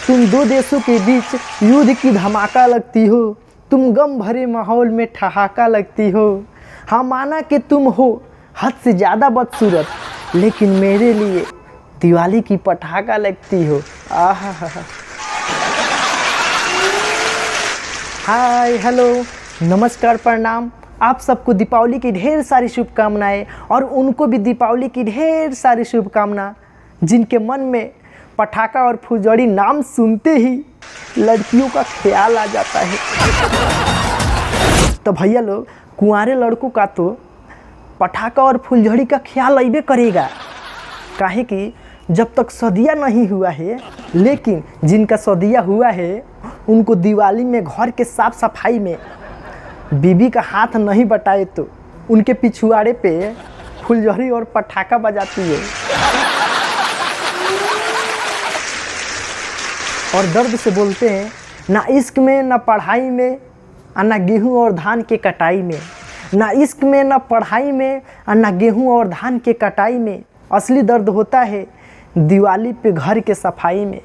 तुम दो देशों के बीच युद्ध की धमाका लगती हो, तुम गम भरे माहौल में ठहाका लगती हो। हाँ माना कि तुम हो हद से ज़्यादा बदसूरत, लेकिन मेरे लिए दिवाली की पटाखा लगती हो। आहा। हाय हेलो नमस्कार प्रणाम। आप सबको दीपावली की ढेर सारी शुभकामनाएं और उनको भी दीपावली की ढेर सारी शुभकामना जिनके मन में पटाखा और फुलझड़ी नाम सुनते ही लड़कियों का ख्याल आ जाता है। तो भैया लोग, कुंवारे लड़कों का तो पटाखा और फुलझड़ी का ख्याल अइबे करेगा, काहे कि जब तक सदिया नहीं हुआ है, लेकिन जिनका सदिया हुआ है उनको दिवाली में घर के साफ सफाई में बीबी का हाथ नहीं बटाए तो उनके पिछुआड़े पे फुलझड़ी और पटाखा बजाती है। और दर्द से बोलते हैं, ना इश्क में ना पढ़ाई में और ना गेहूँ और धान के कटाई में, ना इश्क में ना पढ़ाई में और ना गेहूँ और धान के कटाई में, असली दर्द होता है दिवाली पे घर के सफाई में।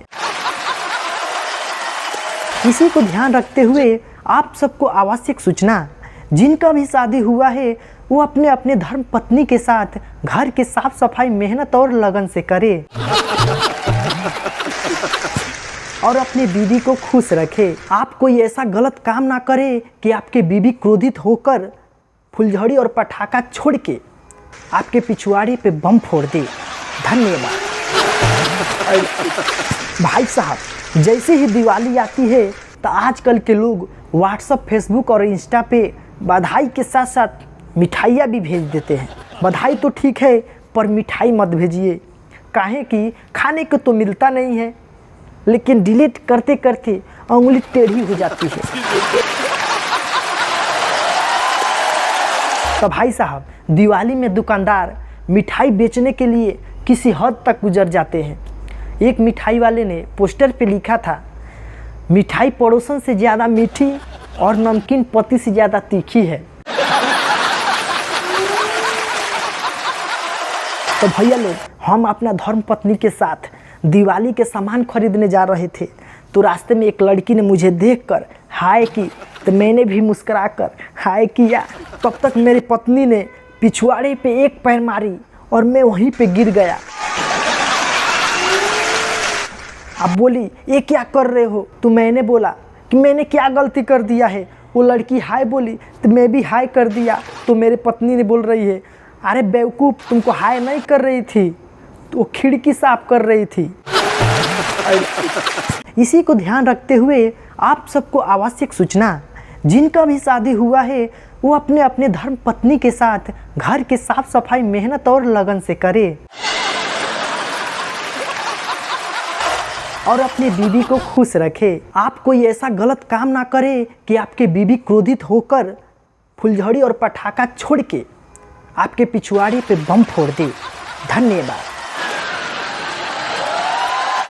इसी को ध्यान रखते हुए आप सबको आवश्यक सूचना, जिनका भी शादी हुआ है वो अपने अपने धर्म पत्नी के साथ घर के साफ सफाई मेहनत और लगन से करे और अपनी बीवी को खुश रखे। आप कोई ऐसा गलत काम ना करे कि आपके बीवी क्रोधित होकर फुलझड़ी और पटाखा छोड़ के आपके पिछुआड़े पे बम फोड़ दे। धन्यवाद। भाई साहब, जैसे ही दिवाली आती है तो आजकल के लोग व्हाट्सएप, फेसबुक और इंस्टा पे बधाई के साथ साथ मिठाइयाँ भी भेज देते हैं। बधाई तो ठीक है, पर मिठाई मत भेजिए, काहे कि खाने को तो मिलता नहीं है, लेकिन डिलीट करते करते उंगली टेढ़ी हो जाती है। तो भाई साहब, दिवाली में दुकानदार मिठाई बेचने के लिए किसी हद तक गुजर जाते हैं। एक मिठाई वाले ने पोस्टर पे लिखा था, मिठाई पड़ोसन से ज़्यादा मीठी और नमकीन पति से ज़्यादा तीखी है। तो भैया लोग, हम अपना धर्म पत्नी के साथ दिवाली के सामान खरीदने जा रहे थे, तो रास्ते में एक लड़की ने मुझे देखकर हाय की, तो मैंने भी मुस्कुराकर हाय किया। तब तक मेरी पत्नी ने पिछुआड़े पे एक पैर मारी और मैं वहीं पे गिर गया। अब बोली, ये क्या कर रहे हो? तो मैंने बोला कि मैंने क्या गलती कर दिया है? वो लड़की हाय बोली तो मैं भी हाय कर दिया। तो मेरी पत्नी ने बोल रही है, अरे बेवकूफ़, तुमको हाय नहीं कर रही थी, तो वो खिड़की साफ कर रही थी। इसी को ध्यान रखते हुए आप सबको आवश्यक सूचना, जिनका भी शादी हुआ है वो अपने अपने धर्म पत्नी के साथ घर के साफ सफाई मेहनत और लगन से करे और अपनी बीवी को खुश रखे। आप कोई ऐसा गलत काम ना करे कि आपके बीवी क्रोधित होकर फुलझड़ी और पटाखा छोड़ के आपके पिछुआड़े पे बम फोड़ दे। धन्यवाद।